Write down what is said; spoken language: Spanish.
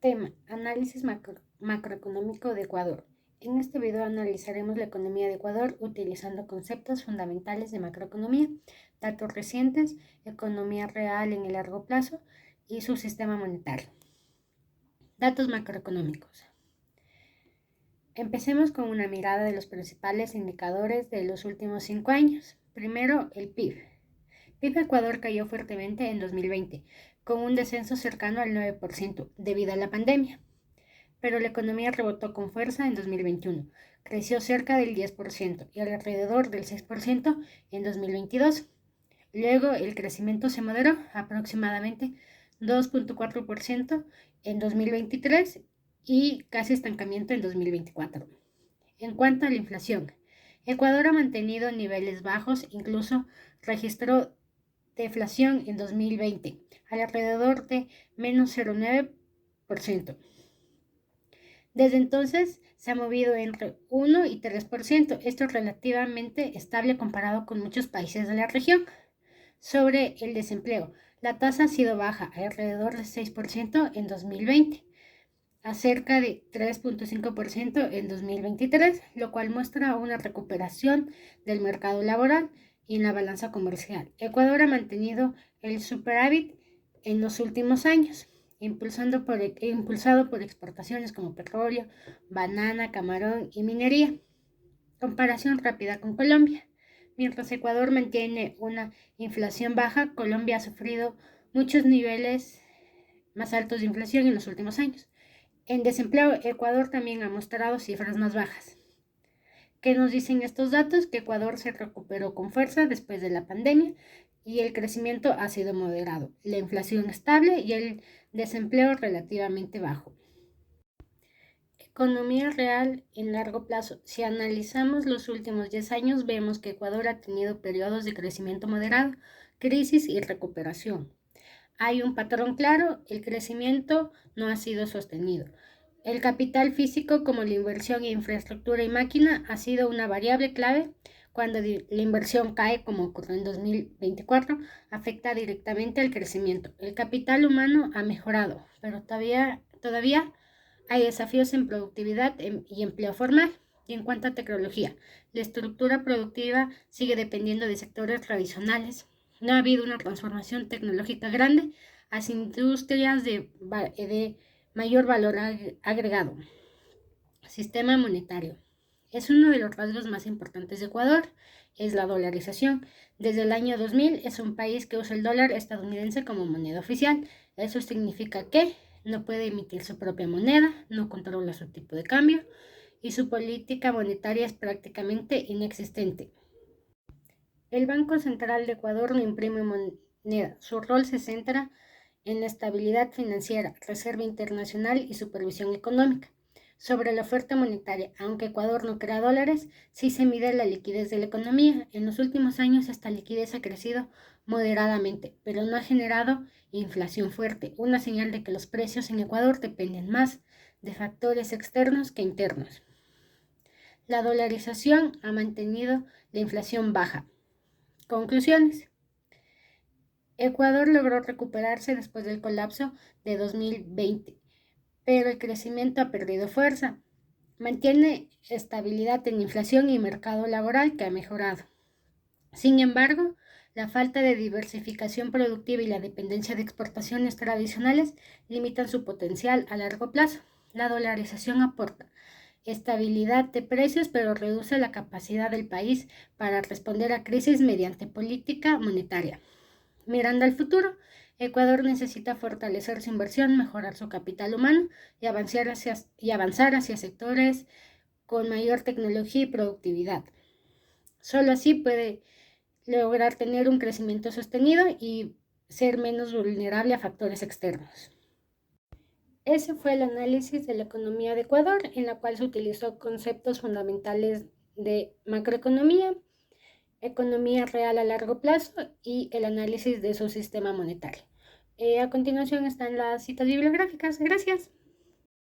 Tema: Análisis macroeconómico de Ecuador. En este video analizaremos la economía de Ecuador utilizando conceptos fundamentales de macroeconomía, datos recientes, economía real en el largo plazo y su sistema monetario. Datos macroeconómicos. Empecemos con una mirada de los principales indicadores de los últimos 5 años. Primero, el PIB. PIB de Ecuador cayó fuertemente en 2020, con un descenso cercano al 9% debido a la pandemia. Pero la economía rebotó con fuerza en 2021, creció cerca del 10% y alrededor del 6% en 2022. Luego el crecimiento se moderó aproximadamente 2.4% en 2023 y casi estancamiento en 2024. En cuanto a la inflación, Ecuador ha mantenido niveles bajos, incluso registró deflación en 2020, alrededor de menos 0,9%. Desde entonces se ha movido entre 1 y 3%, esto es relativamente estable comparado con muchos países de la región. Sobre el desempleo, la tasa ha sido baja, alrededor del 6% en 2020, a cerca de 3.5% en 2023, lo cual muestra una recuperación del mercado laboral y en la balanza comercial. Ecuador ha mantenido el superávit en los últimos años, impulsado por exportaciones como petróleo, banana, camarón y minería. Comparación rápida con Colombia. Mientras Ecuador mantiene una inflación baja, Colombia ha sufrido muchos niveles más altos de inflación en los últimos años. En desempleo, Ecuador también ha mostrado cifras más bajas. ¿Qué nos dicen estos datos? Que Ecuador se recuperó con fuerza después de la pandemia y el crecimiento ha sido moderado, la inflación estable y el desempleo relativamente bajo. Economía real en largo plazo. Si analizamos los últimos 10 años, vemos que Ecuador ha tenido periodos de crecimiento moderado, crisis y recuperación. Hay un patrón claro: el crecimiento no ha sido sostenido. El capital físico, como la inversión en infraestructura y máquina, ha sido una variable clave. Cuando la inversión cae, como ocurrió en 2024, afecta directamente al crecimiento. El capital humano ha mejorado, pero todavía hay desafíos en productividad y empleo formal. Y en cuanto a tecnología, la estructura productiva sigue dependiendo de sectores tradicionales. No ha habido una transformación tecnológica grande hacia industrias de mayor valor agregado. Sistema monetario. Es uno de los rasgos más importantes de Ecuador, es la dolarización. Desde el año 2000 es un país que usa el dólar estadounidense como moneda oficial. Eso significa que no puede emitir su propia moneda, no controla su tipo de cambio y su política monetaria es prácticamente inexistente. El Banco Central de Ecuador no imprime moneda. Su rol se centra en la estabilidad financiera, reserva internacional y supervisión económica. Sobre la oferta monetaria, aunque Ecuador no crea dólares, sí se mide la liquidez de la economía. En los últimos años esta liquidez ha crecido moderadamente, pero no ha generado inflación fuerte, una señal de que los precios en Ecuador dependen más de factores externos que internos. La dolarización ha mantenido la inflación baja. Conclusiones. Ecuador logró recuperarse después del colapso de 2020, pero el crecimiento ha perdido fuerza. Mantiene estabilidad en inflación y mercado laboral que ha mejorado. Sin embargo, la falta de diversificación productiva y la dependencia de exportaciones tradicionales limitan su potencial a largo plazo. La dolarización aporta estabilidad de precios, pero reduce la capacidad del país para responder a crisis mediante política monetaria. Mirando al futuro, Ecuador necesita fortalecer su inversión, mejorar su capital humano y avanzar hacia sectores con mayor tecnología y productividad. Solo así puede lograr tener un crecimiento sostenido y ser menos vulnerable a factores externos. Ese fue el análisis de la economía de Ecuador, en la cual se utilizó conceptos fundamentales de macroeconomía, economía real a largo plazo y el análisis de su sistema monetario. A continuación están las citas bibliográficas. Gracias.